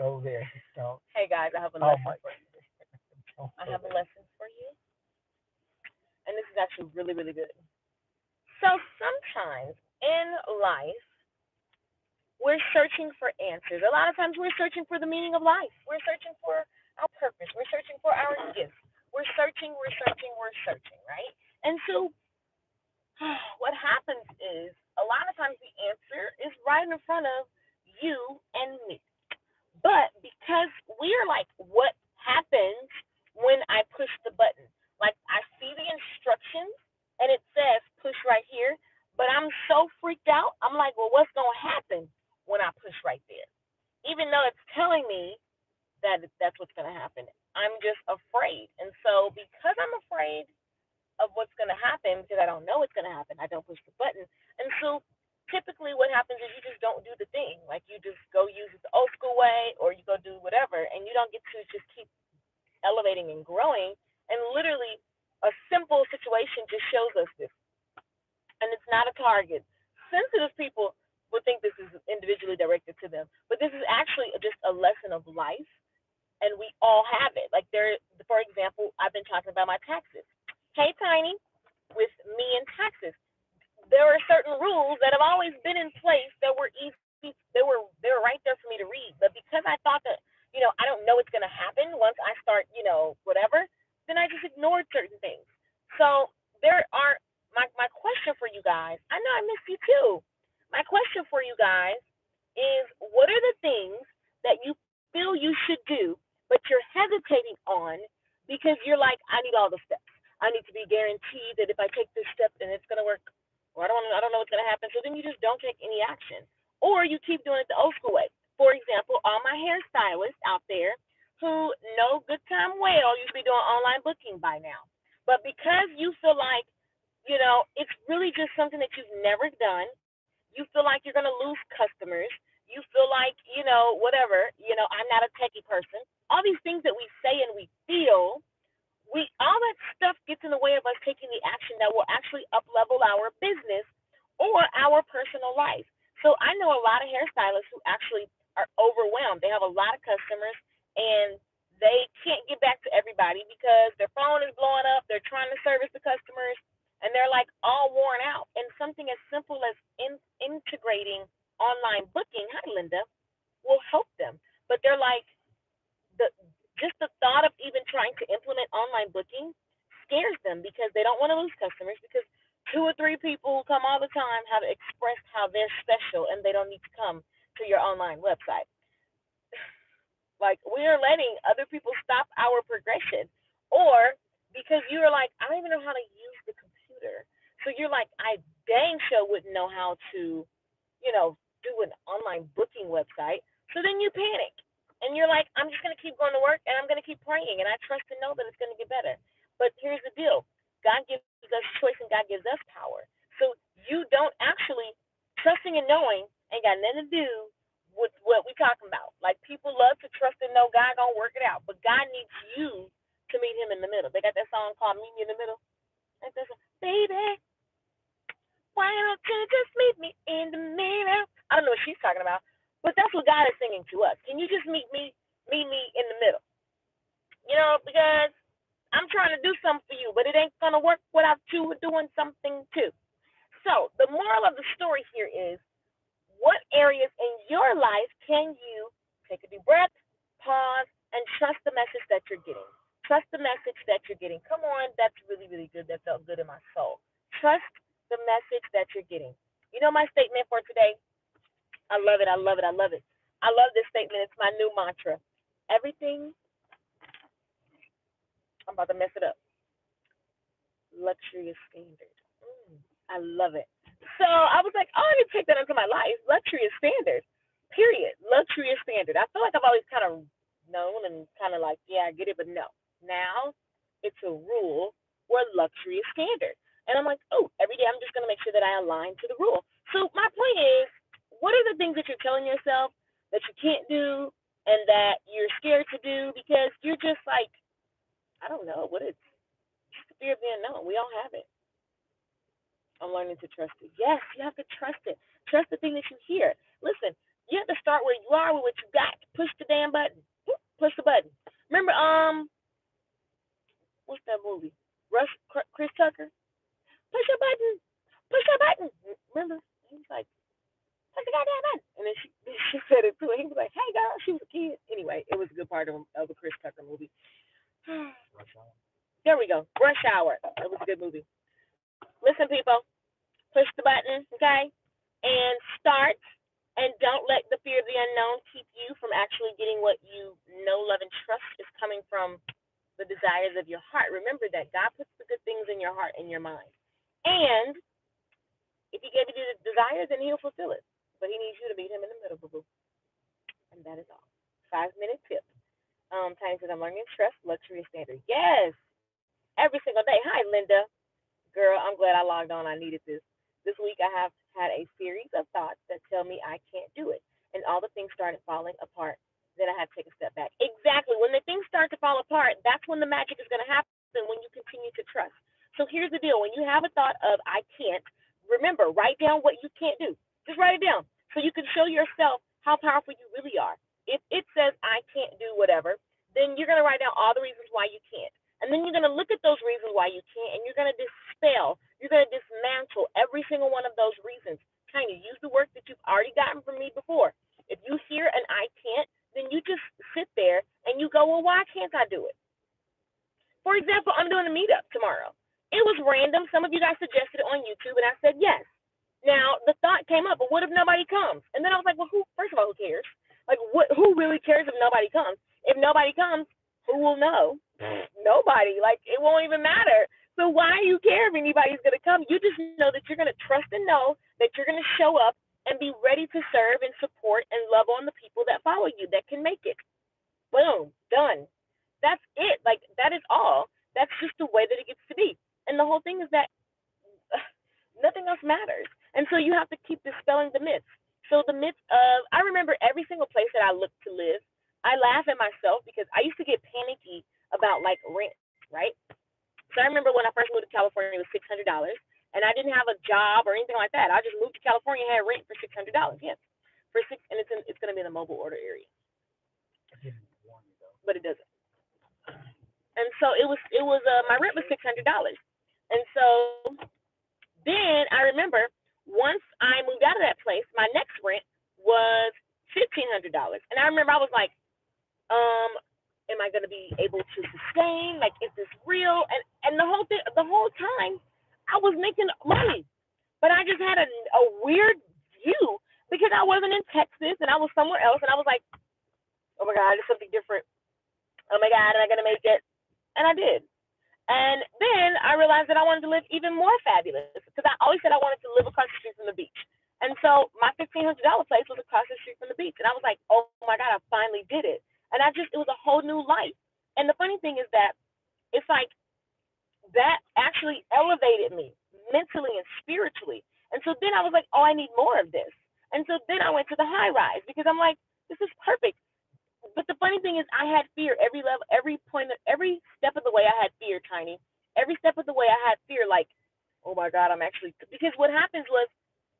go there. Don't. Hey guys, I have a Oh lesson my. for you. Don't I go have a there. lesson for you, and this is actually really, really good. So sometimes in life, we're searching for answers. A lot of times we're searching for the meaning of life. We're searching for our purpose. We're searching for our gifts. We're searching, right? And so what happens is a lot of times the answer is right in front of you and me. But because we're like, what happens when I push the button? Like, I see the instructions and it says push right here, but I'm so freaked out. I'm like, well, what's going to happen when I push right there? Even though it's telling me that that's what's going to happen, I'm just afraid. And so, because I'm afraid of what's going to happen, because I don't know what's going to happen, I don't push the button. And so, typically what happens is you just don't do the thing. Like, you just go use it the old school way, or you go do whatever, and you don't get to just keep elevating and growing. And literally, a simple situation just shows us this. And it's not a target. Sensitive people would think this is individually directed to them, but this is actually just a lesson of life, and we all have it. Like, there, for example, I've been talking about my taxes. Hey, Tiny, with me and taxes, there are certain rules that have always been in place that were easy. They were right there for me to read. But because I thought that, I don't know what's gonna happen once I start, whatever, then I just ignored certain things. So there are my question for you guys. I know I missed you too. My question for you guys is, what are the things that you feel you should do, but you're hesitating on because you're like, I need all the steps. I need to be guaranteed that if I take this step, then it's gonna work, or I don't know what's gonna happen. So then you just don't take any action, or you keep doing it the old school way. For example, all my hairstylists out there who know good time well, you should be doing online booking by now. But because you feel like, it's really just something that you've never done, you feel like you're gonna lose customers. You feel like, whatever. I'm not a techie person. All these things that we say and we feel, we all that stuff gets in the way of us taking the action that will actually up level our business or our personal life. So I know a lot of hairstylists who actually are overwhelmed. They have a lot of customers and they can't get back to everybody because their phone is blowing up. They're trying to service the customers and they're like all worn out. And something as simple as integrating online booking, hi Linda, will help them. But they're like, the just the thought of even trying to implement online booking scares them because they don't want to lose customers because two or three people who come all the time have expressed how they're special and they don't need to come to your online website. Like, we are letting other people stop our progression, or because you're like, I don't even know how to use the computer, so you're like, I dang sure wouldn't know how to, do an online booking website. So then you panic. And you're like, I'm just going to keep going to work and I'm going to keep praying. And I trust and know that it's going to get better. But here's the deal, God gives us choice and God gives us power. So you don't actually, trusting and knowing ain't got nothing to do with what we talking about. Like, people love to trust and know God going to work it out. But God needs you to meet him in the middle. They got that song called Meet Me in the Middle. Like, that's baby, why don't you just meet me in the middle? I don't know what she's talking about, but that's what God is singing to us. Can you just meet me in the middle? Because I'm trying to do something for you, but it ain't gonna work without you doing something too. So the moral of the story here is, what areas in your life can you take a deep breath, pause, and trust the message that you're getting? Trust the message that you're getting. Come on, that's really, really good. That felt good in my soul. Trust the message that you're getting. You know my statement for today? I love it. I love it. I love it. I love this statement. It's my new mantra. Everything, I'm about to mess it up. Luxury is standard. I love it. So I was like, oh, I need to take that into my life. Luxury is standard. Period. Luxury is standard. I feel like I've always kind of known and kind of like, yeah, I get it, but no. Now it's a rule where luxury is standard. And I'm like, oh, every day I'm just going to make sure that I align to the rule. So my point is, what are the things that you're telling yourself that you can't do and that you're scared to do because you're just like, I don't know what it's just the fear of the unknown. We all have it. I'm learning to trust it. Yes, you have to trust it. Trust the thing that you hear. Listen, you have to start where you are with what you got. Push the damn command button. Push the button. Remember, what's that movie? Chris Tucker. Push a button. Push a button. Remember? He was like, push the goddamn button. And then she said it too. And he was like, hey girl, she was a kid. Anyway, it was a good part of a Chris Tucker movie. There we go. Rush Hour. It was a good movie. Listen, people, push the button, okay? And start. And don't let the fear of the unknown keep you from actually getting what you know, love, and trust is coming from the desires of your heart. Remember that God puts the good things in your heart and your mind. And if he gave you the desires, then he'll fulfill it. But he needs you to meet him in the middle, boo-boo. And that is all. 5-minute tip. Tiny says, I'm learning to trust luxury standard. Yes, every single day. Hi, Linda. Girl, I'm glad I logged on. I needed this. This week I have had a series of thoughts that tell me I can't do it. And all the things started falling apart. Then I had to take a step back. Exactly. When the things start to fall apart, that's when the magic is going to happen, when you continue to trust. So here's the deal. When you have a thought of I can't, remember, write down what you can't do. Just write it down so you can show yourself how powerful you really are. If it says I can't do whatever, then you're going to write down all the reasons why you can't. And then you're going to look at those reasons why you can't, and you're going to dispel, you're going to dismantle every single one of those reasons. Kind of use the work that you've already gotten from me before. If you hear an I can't, then you just sit there and you go, well, why can't I do it? For example, I'm doing a meetup tomorrow. It was random. Some of you guys suggested it on YouTube, and I said yes. Now, the thought came up, but what if nobody comes? And then I was like, well, first of all, who cares? Like, who really cares if nobody comes? If nobody comes, who will know? Nobody. Like, it won't even matter. So why do you care if anybody's going to come? You just know that you're going to trust and know that you're going to show up and be ready to serve and support and love on the people that follow you that can make it. Boom. Done. That's it. Like, that is all. That's just the way that it gets to be. And the whole thing is that nothing else matters. And so you have to keep dispelling the myths. So the myth of, I remember every single place that I looked to live, I laugh at myself because I used to get panicky about like rent, right? So I remember when I first moved to California, it was $600, and I didn't have a job or anything like that. I just moved to California and had rent for $600. Yes, and it's going to be in the mobile order area, but it doesn't. And so it was my rent was $600, and so then I remember once I moved out of that place, my next rent was $1,500, and I remember I was like, am I going to be able to sustain? Like, is this real? And the whole time, I was making money, but I just had a weird view because I wasn't in Texas and I was somewhere else, and I was like, oh my God, it's something different. Oh my God, am I going to make it? And I did. And then I realized that I wanted to live even more fabulous because I always said I wanted to live across the street from the beach. And so my $1,500 place was across the street from the beach. And I was like, oh my God, I finally did it. And it was a whole new life. And the funny thing is that it's like that actually elevated me mentally and spiritually. And so then I was like, oh, I need more of this. And so then I went to the high rise because I'm like, this is perfect. But the funny thing is I had fear every level, every step of the way I had fear, Tiny. Every step of the way I had fear, like, oh my God, because what happens was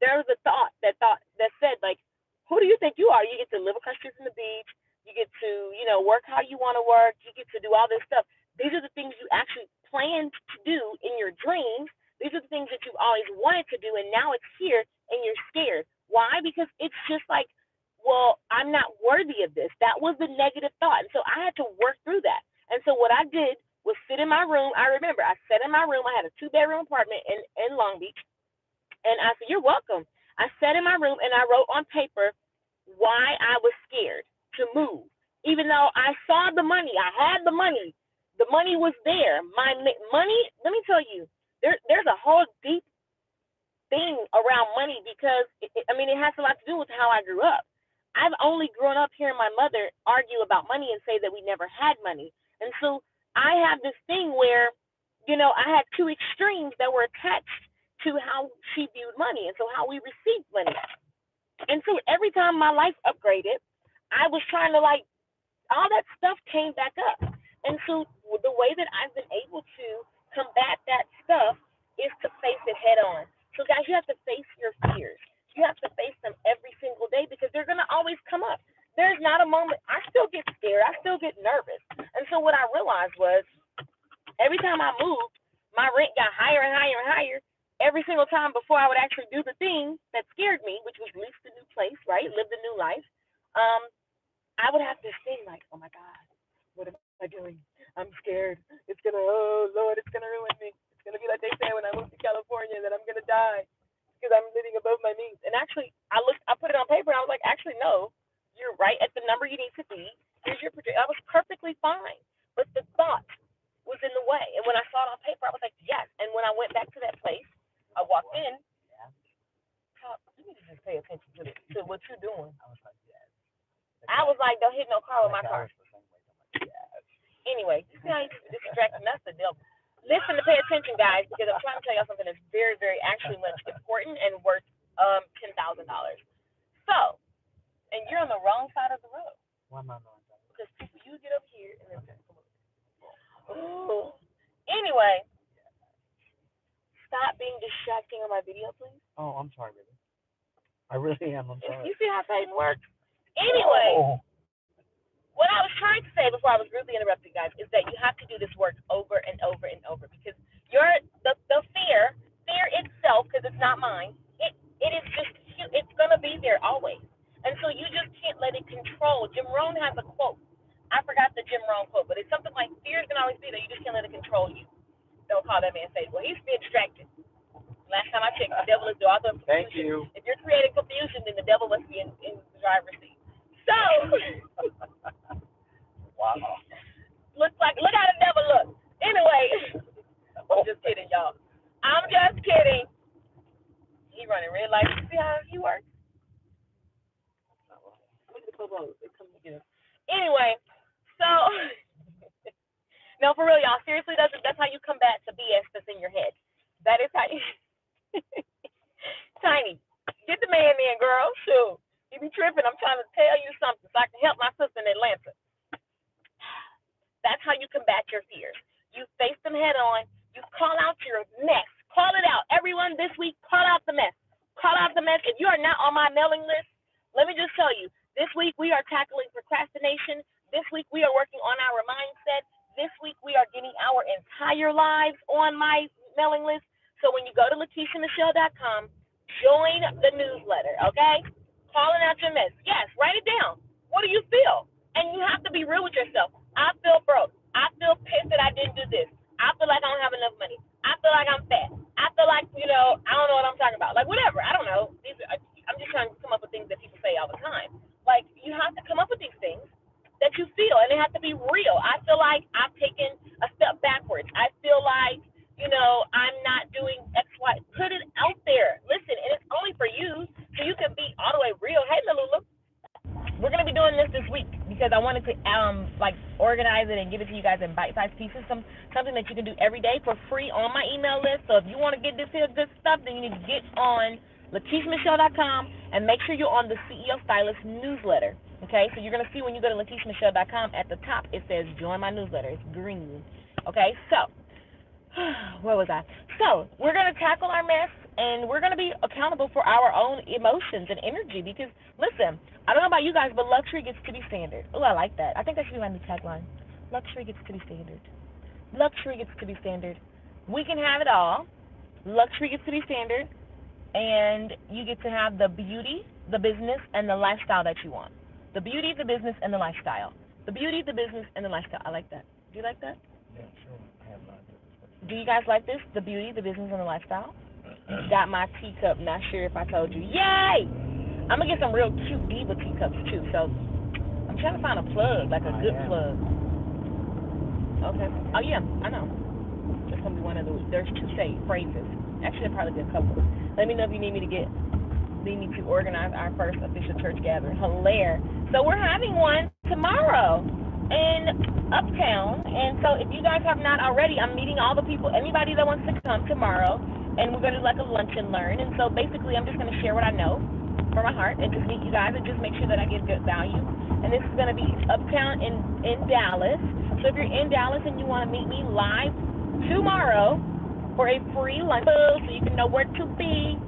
there was a thought that said, like, who do you think you are? You get to live across the street from the beach. You get to, work how you want to work. You get to do all this stuff. These are the things you actually planned to do in your dreams. These are the things that you've always wanted to do, and now it's here, and you're scared. Why? Because it's just like, well, I'm not worthy of this. That was the negative thought. And so I had to work through that. And so what I did was sit in my room. I remember I sat in my room. I had a 2-bedroom apartment in Long Beach. And I said, you're welcome. I sat in my room and I wrote on paper why I was scared to move. Even though I saw the money, I had the money. The money was there. My money, let me tell you, there's a whole deep thing around money because, it has a lot to do with how I grew up. I've only grown up hearing my mother argue about money and say that we never had money. And so I have this thing where, I had two extremes that were attached to how she viewed money and so how we received money. And so every time my life upgraded, I was trying to all that stuff came back up. And so the way that I've been able to combat that stuff is to face it head on. So guys, you have to face your fears. You have to face them every single day because they're going to always come up. There's not a moment. I still get scared. I still get nervous. And so what I realized was every time I moved, my rent got higher and higher and higher. Every single time before I would actually do the thing that scared me, which was lease the new place, right? Live the new life. I would have to think like, oh my God, what am I doing? I'm scared. It's gonna, oh Lord, it's gonna ruin me. It's gonna be like they say when I moved to California that I'm gonna die because I'm living above my means. And actually, I put it on paper. And I was like, actually, no, you're right at the number you need to be. Here's your projection. I was perfectly fine, but the thought was in the way. And when I saw it on paper, I was like, yes. And when I went back to that place, I walked in. You need to just pay attention to what you're doing. I was like, don't hit no car with my car. Anyway, you see how you distracting? That's the devil. Listen to pay attention, guys, because I'm trying to tell y'all something that's very, very actually much important and worth $10,000. So, and you're on the wrong side of the road. Why am I on the wrong side? Because people, you get up here and then anyway, stop being distracting on my video, please. Oh, I'm sorry, baby. I really am. I'm sorry. You see how Satan works? Anyway, what I was trying to say before I was rudely interrupted, guys, is that you have to do this work over and over and over because the fear itself, because it's not mine, it is just, it's going to be there always. And so you just can't let it control. Jim Rohn has a quote. I forgot the Jim Rohn quote, but it's something like, fear is going to always be there. You just can't let it control you. Don't call that man Satan. Well, he's being distracted. Last time I checked, the devil is the author of confusion. Thank you. If you're creating confusion, then the devil must be in the driver's seat. So, wow. look how the devil looks. Anyway, I'm just kidding, y'all. I'm just kidding. He running red lights. You see how he works? Look at the Kobo. They come together. Anyway, so no, for real, y'all. Seriously, that's how you combat the BS that's in your head. That is how you. Tiny, get the man in, girl. Shoot, you be tripping. I'm trying to tell you something so I can help my sister in Atlanta. That's how you combat your fears. You face them head on. You call out your mess. Call it out. Everyone this week, call out the mess. Call out the mess. If you are not on my mailing list, let me just tell you, this week we are tackling procrastination. This week we are working on our mindset. This week we are getting our entire lives on my mailing list. So when you go to LakeishaMichelle.com, join the newsletter, okay? Calling out your mess. Yes, write it down. What do you feel? And you have to be real with yourself. I feel broke. I feel pissed that I didn't do this. I feel like I don't have enough money. I feel like I'm fat. I feel like, I don't know what I'm talking about. Like, whatever. I don't know. I'm just trying to come up with things that people say all the time. Like, you have to come up with these things that you feel, and they have to be real. I feel like I've taken a step backwards. I feel like, I'm not doing X, Y. Put it out there. Listen, and it's only for you, so you can be all the way real. Hey, Lulu. We're going to be doing this week because I wanted to organize it and give it to you guys in bite-sized pieces, something that you can do every day for free on my email list. So if you want to get this here good stuff, then you need to get on LakeishaMichelle.com and make sure you're on the CEO Stylist newsletter. Okay, so you're going to see when you go to LakeishaMichelle.com at the top, it says join my newsletter. It's green. Okay, so where was I? So we're going to tackle our mess, and we're going to be accountable for our own emotions and energy because, listen, I don't know about you guys, but luxury gets to be standard. Oh, I like that. I think that should be my new tagline. Luxury gets to be standard. Luxury gets to be standard. We can have it all. Luxury gets to be standard, and you get to have the beauty, the business, and the lifestyle that you want. The beauty, the business, and the lifestyle. The beauty, the business, and the lifestyle. I like that. Do you like that? Yeah, sure. I have not. Do you guys like this? The beauty, the business, and the lifestyle? Got my teacup. Not sure if I told you. Yay! I'm going to get some real cute diva teacups, too. So I'm trying to find a plug, like a good plug. Okay. Oh, yeah, I know. It's going to be one of the, there's two phrases. Actually, there'll probably be a couple. Let me know if you need me to organize our first official church gathering. Hilarious. So we're having one tomorrow in Uptown. And so if you guys have not already, I'm meeting all the people, anybody that wants to come tomorrow. And we're going to do like a lunch and learn. And so basically I'm just going to share what I know from my heart and just meet you guys and just make sure that I give good value. And this is going to be Uptown in Dallas. So if you're in Dallas and you want to meet me live tomorrow for a free lunch so you can know where to be,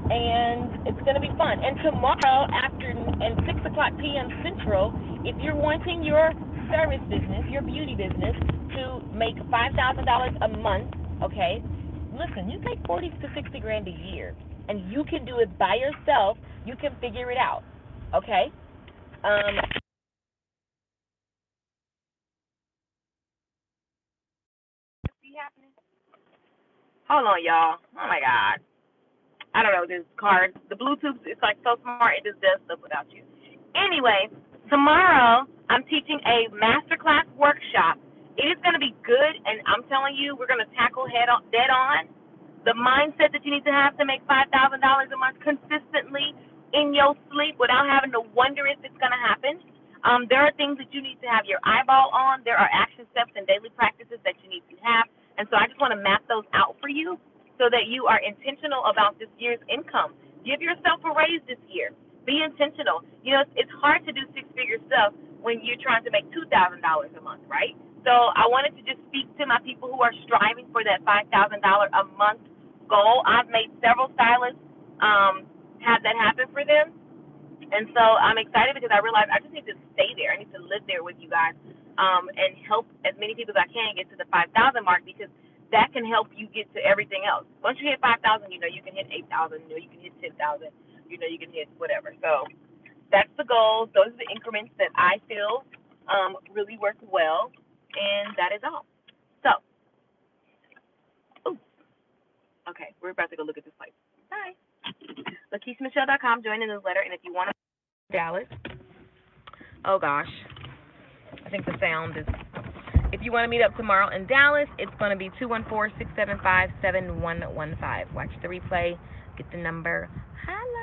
and it's going to be fun. And tomorrow after and 6:00 p.m. Central, if you're wanting your service business, your beauty business, to make $5,000 a month, okay? Listen, you take 40 to 60 grand a year, and you can do it by yourself. You can figure it out, okay? Hold on, y'all. Oh my God. I don't know, this card. The Bluetooth is like so smart, it just does stuff without you. Anyway, tomorrow I'm teaching a masterclass workshop. It is going to be good, and I'm telling you, we're going to tackle dead on the mindset that you need to have to make $5,000 a month consistently in your sleep without having to wonder if it's going to happen. There are things that you need to have your eyeball on. There are action steps and daily practices that you need to have. And so I just want to map those out for you so that you are intentional about this year's income. Give yourself a raise this year. Be intentional. You know, it's hard to do six-figure stuff when you're trying to make $2,000 a month, right? So I wanted to just speak to my people who are striving for that $5,000 a month goal. I've made several stylists have that happen for them. And so I'm excited because I realized I just need to stay there. I need to live there with you guys and help as many people as I can get to the 5,000 mark, because that can help you get to everything else. Once you hit 5,000, you know you can hit 8,000, you know you can hit 10,000, you know you can hit whatever. So that's the goals. Those are the increments that I feel really work well, and that is all. So, okay, we're about to go look at this place. Bye. LakeishaMichelle.com. Join the newsletter, and if you want to Dallas. Oh gosh, I think the sound is. If you want to meet up tomorrow in Dallas, it's going to be 214-675-7115. Watch the replay. Get the number. Holla.